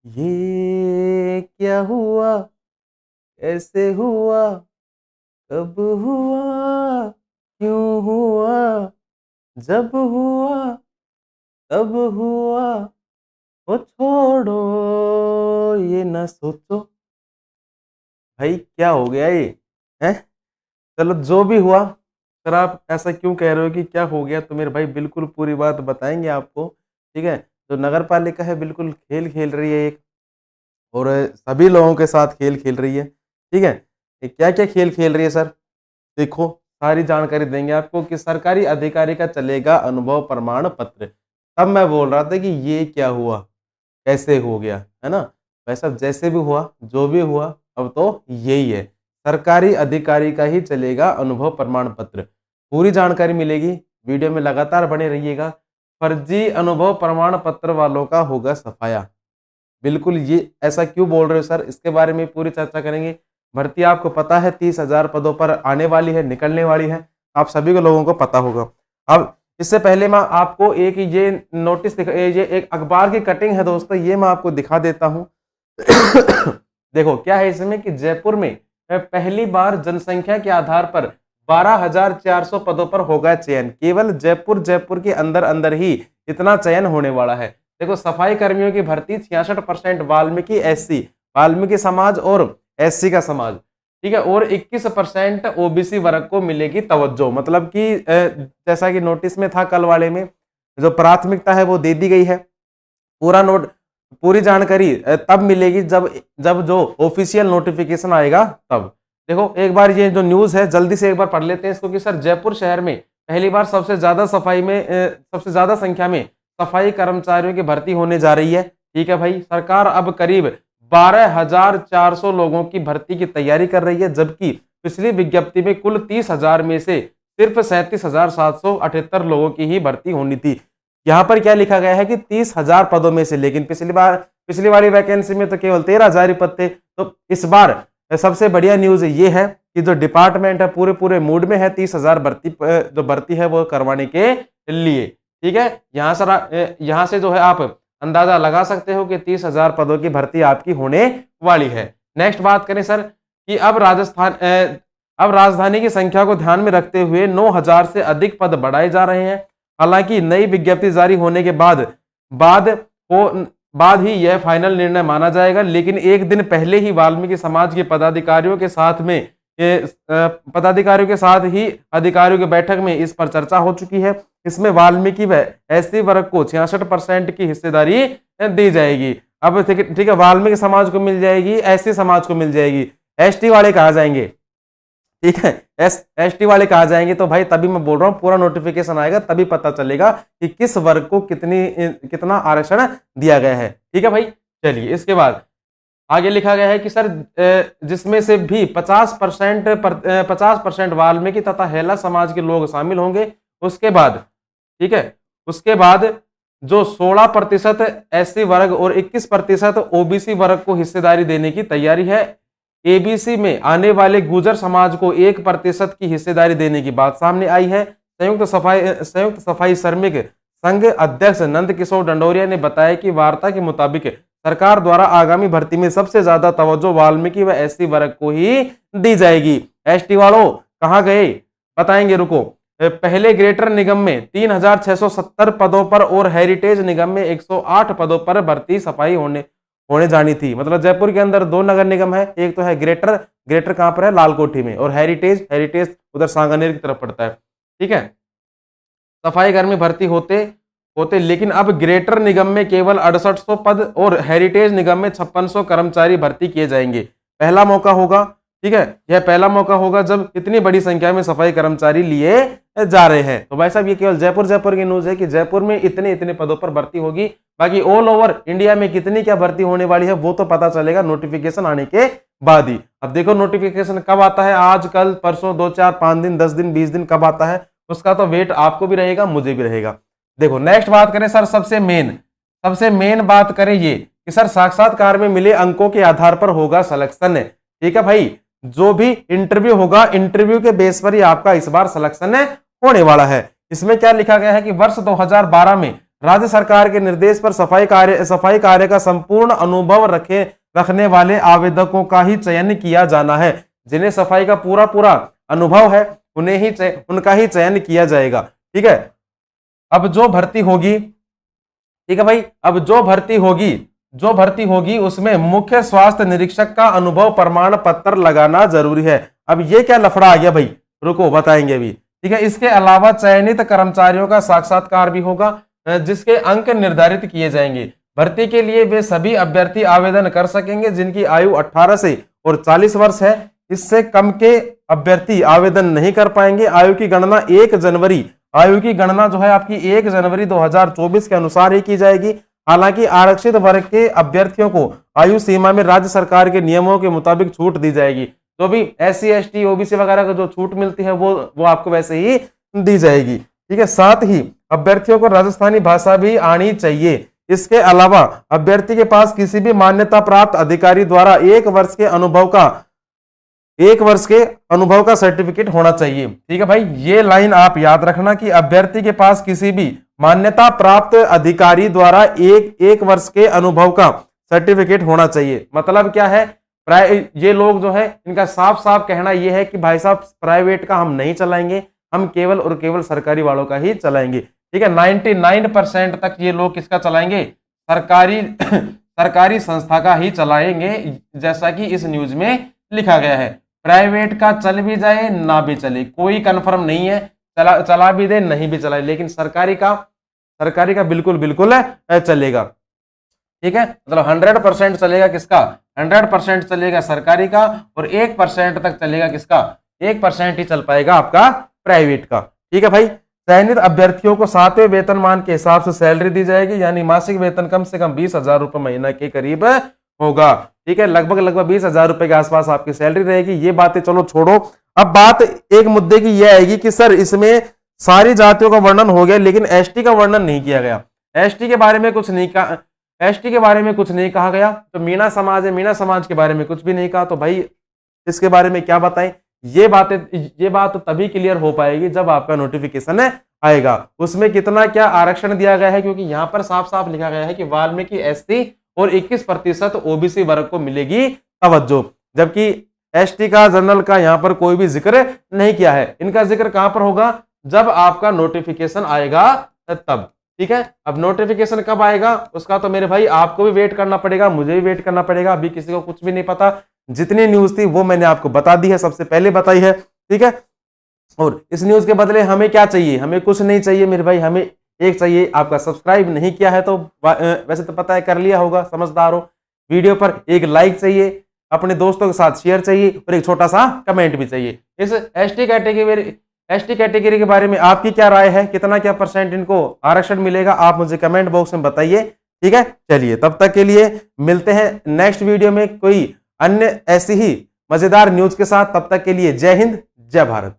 ये क्या हुआ, कैसे हुआ, कब हुआ, क्यों हुआ, जब हुआ तब हुआ, वो छोड़ो ये ना सोचो। भाई क्या हो गया ये है? चलो जो भी हुआ, सर आप ऐसा क्यों कह रहे हो कि क्या हो गया, तो मेरे भाई बिल्कुल पूरी बात बताएंगे आपको। ठीक है, जो नगर पालिका है बिल्कुल खेल खेल रही है एक, और सभी लोगों के साथ खेल खेल रही है। ठीक है, ये क्या क्या खेल खेल रही है सर, देखो सारी जानकारी देंगे आपको कि सरकारी अधिकारी का चलेगा अनुभव प्रमाण पत्र। तब मैं बोल रहा था कि ये क्या हुआ, कैसे हो गया, है ना। वैसा जैसे भी हुआ, जो भी हुआ, अब तो यही है, सरकारी अधिकारी का ही चलेगा अनुभव प्रमाण पत्र। पूरी जानकारी मिलेगी, वीडियो में लगातार बने रहिएगा। फर्जी अनुभव प्रमाण पत्र वालों का होगा सफाया। बिल्कुल, ये ऐसा क्यों बोल रहे हो सर, इसके बारे में पूरी चर्चा करेंगे। भर्ती आपको पता है 30,000 पदों पर आने वाली है, निकलने वाली है, आप सभी को लोगों को पता होगा। अब इससे पहले मैं आपको एक ये नोटिस ये एक अखबार की कटिंग है दोस्तों, ये मैं आपको दिखा देता हूं। देखो क्या है इसमें कि जयपुर में पहली बार जनसंख्या के आधार पर 12,400 पदों पर होगा चयन। केवल जयपुर के अंदर अंदर ही इतना चयन होने वाला है। देखो सफाई कर्मियों की भर्ती 66% वाल्मीकि एससी, वाल्मीकि समाज और एससी का समाज, ठीक है, और 21% ओबीसी वर्ग को मिलेगी तवज्जो। मतलब कि जैसा कि नोटिस में था कल वाले में, जो प्राथमिकता है वो दे दी गई है। पूरी जानकारी तब मिलेगी जब जब जो ऑफिशियल नोटिफिकेशन आएगा तब। देखो एक बार ये जो न्यूज है जल्दी से एक बार पढ़ लेते हैं इसको कि सर जयपुर शहर में पहली बार सबसे ज्यादा संख्या में सफाई कर्मचारियों की भर्ती होने जा रही है। ठीक है भाई, सरकार अब करीब 12,400 लोगों की भर्ती की तैयारी कर रही है, जबकि पिछली विज्ञप्ति में कुल 30,000 में से सिर्फ 37,778 लोगों की ही भर्ती होनी थी। यहाँ पर क्या लिखा गया है कि 30,000 पदों में से, लेकिन पिछली वाली वैकेंसी में तो केवल 13,000 ही पद थे। तो इस बार सबसे बढ़िया न्यूज ये है कि जो डिपार्टमेंट है पूरे मूड में है 30,000 जो भर्ती है वो करवाने के लिए। ठीक है, यहाँ से जो है आप अंदाजा लगा सकते हो कि 30,000 पदों की भर्ती आपकी होने वाली है। नेक्स्ट बात करें सर कि अब राजधानी की संख्या को ध्यान में रखते हुए 9,000 से अधिक पद बढ़ाए जा रहे हैं। हालांकि नई विज्ञप्ति जारी होने के बाद ही यह फाइनल निर्णय माना जाएगा, लेकिन एक दिन पहले ही वाल्मीकि समाज के पदाधिकारियों के साथ ही अधिकारियों की बैठक में इस पर चर्चा हो चुकी है। इसमें वाल्मीकि व एससी वर्ग को 66% की हिस्सेदारी दी जाएगी। अब ठीक है, वाल्मीकि समाज को मिल जाएगी, एससी समाज को मिल जाएगी, एसटी वाले कहा जाएंगे। ठीक है, एसटी वाले कहा जाएंगे। तो भाई तभी मैं बोल रहा हूं पूरा नोटिफिकेशन आएगा तभी पता चलेगा कि किस वर्ग को कितना आरक्षण दिया गया है। ठीक है भाई, चलिए इसके बाद आगे लिखा गया है कि सर जिसमें से भी 50% वाल्मीकि तथा हेला समाज के लोग शामिल होंगे। उसके बाद ठीक है, उसके बाद जो 16% एससी वर्ग और 21% ओबीसी वर्ग को हिस्सेदारी देने की तैयारी है। एबीसी में आने वाले गुर्जर समाज को 1% की हिस्सेदारी देने की बात सामने आई है। संयुक्त सफाई श्रमिक संघ अध्यक्ष नंद किशोर डंडोरिया ने बताया कि वार्ता के मुताबिक सरकार द्वारा आगामी भर्ती में सबसे ज्यादा तवज्जो वाल्मीकि व एससी वर्ग को ही दी जाएगी। एसटी वालों कहां गए बताएंगे, रुको। पहले ग्रेटर निगम में 3,670 पदों पर और हेरिटेज निगम में 108 पदों पर भर्ती सफाई होने जानी थी। मतलब जयपुर के अंदर 2 नगर निगम है, एक तो है ग्रेटर कहां पर है, लालकोठी में, और हेरिटेज उधर सांगानेर की तरफ पड़ता है। ठीक है, सफाई कर्मी भर्ती होते लेकिन अब ग्रेटर निगम में केवल 6800 पद और हेरिटेज निगम में 5600 कर्मचारी भर्ती किए जाएंगे। पहला मौका होगा, ठीक है, यह पहला मौका होगा जब इतनी बड़ी संख्या में सफाई कर्मचारी लिए जा रहे हैं। तो भाई साहब ये केवल जयपुर की न्यूज है कि जयपुर में इतने पदों पर भर्ती होगी। बाकी ऑल ओवर इंडिया में कितनी क्या भर्ती होने वाली है वो तो पता चलेगा नोटिफिकेशन आने के बाद ही। अब देखो नोटिफिकेशन कब आता है, आज कल परसों, 2 4 5 दिन, 10 दिन, 20 दिन कब आता है, उसका तो वेट आपको भी रहेगा, मुझे भी रहेगा। देखो नेक्स्ट बात करें सर, सबसे मेन बात करें ये कि सर साक्षात्कार में मिले अंकों के आधार पर होगा सिलेक्शन। ठीक है भाई, जो भी इंटरव्यू होगा इंटरव्यू के बेस पर ही आपका इस बार सिलेक्शन होने वाला है। इसमें क्या लिखा गया है कि वर्ष 2012 में राज्य सरकार के निर्देश पर सफाई कार्य का संपूर्ण अनुभव रखने वाले आवेदकों का ही चयन किया जाना है। जिन्हें सफाई का पूरा अनुभव है उनका ही चयन किया जाएगा। ठीक है, अब जो भर्ती होगी, ठीक है भाई, अब जो भर्ती होगी उसमें मुख्य स्वास्थ्य निरीक्षक का अनुभव प्रमाण पत्र लगाना जरूरी है। अब ये क्या लफड़ा आ गया भाई, रुको बताएंगे अभी। ठीक है, इसके अलावा चयनित कर्मचारियों का साक्षात्कार भी होगा जिसके अंक निर्धारित किए जाएंगे। भर्ती के लिए वे सभी अभ्यर्थी आवेदन कर सकेंगे जिनकी आयु 18 से और 40 वर्ष है। इससे कम के अभ्यर्थी आवेदन नहीं कर पाएंगे। आयु की गणना जो है आपकी 1 जनवरी 2024 के अनुसार ही की जाएगी। हालांकि आरक्षित वर्ग के अभ्यर्थियों को आयु सीमा में राज्य सरकार के नियमों के मुताबिक छूट दी जाएगी। जो भी SC ST OBC वगैरह को जो छूट मिलती है वो आपको वैसे ही दी जाएगी। ठीक है, साथ ही अभ्यर्थियों को राजस्थानी भाषा भी आनी चाहिए। इसके अलावा अभ्यर्थी के पास किसी भी मान्यता प्राप्त अधिकारी द्वारा 1 वर्ष के अनुभव का सर्टिफिकेट होना चाहिए। ठीक है भाई, ये लाइन आप याद रखना कि अभ्यर्थी के पास किसी भी मान्यता प्राप्त अधिकारी द्वारा एक वर्ष के अनुभव का सर्टिफिकेट होना चाहिए। मतलब क्या है, ये लोग जो है इनका साफ साफ कहना ये है कि भाई साहब प्राइवेट का हम नहीं चलाएंगे, हम केवल और केवल सरकारी वालों का ही चलाएंगे। ठीक है, 99% तक ये लोग किसका चलाएंगे, सरकारी संस्था का ही चलाएंगे, जैसा कि इस न्यूज में लिखा गया है। प्राइवेट का चल भी जाए ना भी चले, कोई कंफर्म नहीं है, चला भी दे नहीं भी चलाए, लेकिन सरकारी का बिल्कुल चलेगा। ठीक है, मतलब 100% चलेगा किसका, 100% चलेगा सरकारी का, और 1% तक चलेगा किसका, 1% ही चल पाएगा आपका प्राइवेट का। ठीक है भाई, चयनित अभ्यर्थियों को 7वें वेतनमान के हिसाब से सैलरी दी जाएगी, यानी मासिक वेतन कम से कम 20,000 रुपए महीना के करीब होगा। ठीक है, लगभग 20,000 रुपए के आसपास आपकी सैलरी रहेगी। ये बातें चलो छोड़ो, अब बात एक मुद्दे की यह आएगी कि सर इसमें सारी जातियों का वर्णन हो गया लेकिन ST का वर्णन नहीं किया गया। ST के बारे में कुछ नहीं कहा गया। तो मीणा समाज है, मीणा समाज के बारे में कुछ भी नहीं कहा। तो भाई इसके बारे में क्या बताएं, ये बात तभी क्लियर हो पाएगी जब आपका नोटिफिकेशन आएगा। उसमें कितना क्या आरक्षण दिया गया है, क्योंकि यहाँ पर साफ साफ लिखा गया है कि वाल्मीकि SC और 21% OBC वर्ग को मिलेगी तवज्जो, जबकि ST का जनरल का यहाँ पर कोई भी जिक्र नहीं किया है। इनका जिक्र कहां पर होगा, जब आपका नोटिफिकेशन आएगा तब। ठीक है, अब नोटिफिकेशन कब आएगा उसका तो मेरे भाई आपको भी वेट करना पड़ेगा, मुझे भी वेट करना पड़ेगा। अभी किसी को कुछ भी नहीं पता, जितनी न्यूज थी वो मैंने आपको बता दी है, सबसे पहले बताई है। ठीक है, और इस न्यूज के बदले हमें क्या चाहिए, हमें कुछ नहीं चाहिए मेरे भाई, हमें एक चाहिए, आपका सब्सक्राइब नहीं किया है तो वैसे तो पता है कर लिया होगा, समझदार हो। वीडियो पर एक लाइक चाहिए, अपने दोस्तों के साथ शेयर चाहिए, और एक छोटा सा कमेंट भी चाहिए। इस ST कैटेगरी के बारे में आपकी क्या राय है, कितना क्या % इनको आरक्षण मिलेगा, आप मुझे कमेंट बॉक्स में बताइए। ठीक है, चलिए तब तक के लिए मिलते हैं नेक्स्ट वीडियो में कोई अन्य ऐसी ही मजेदार न्यूज के साथ। तब तक के लिए जय हिंद, जय भारत।